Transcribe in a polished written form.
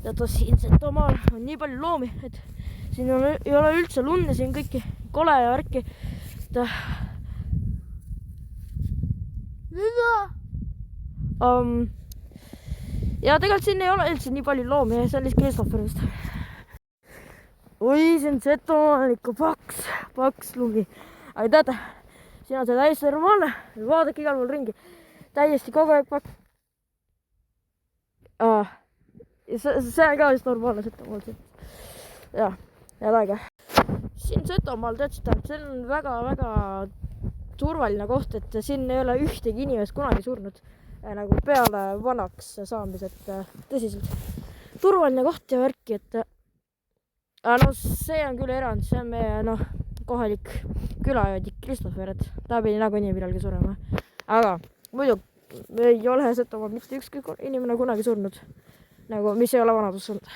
tead, siin Setomaal on nii palju loomi, et siin ei ole üldse lund ja siin kõiki kole ja värki. Ja tegelikult siin ei ole üldse nii palju loomi, see on lihtsalt Christopher vist. Oi, see on Setomaal ikka paks lumi. Aga teate, siin on see täiesti normaalne, vaadake igal pool ringi, täiesti kogu aeg paks. See on ka vist normaalne Setomaal. Ja, head aega. Siin Setomaal teadsite, see on väga-väga turvaline koht, et siin ei ole ühtegi inimest kunagi surnud nagu peale vanaks saamised, tõsiselt turvaline koht ja värki, et no see on küll erand, see on meie kohalik külajodik Christopher, et ta pidi nagunii millalgi surema. Aga muidu ei ole Setomaal mitte ükski inimene kunagi surnud, nagu mis ei ole vanadus olnud.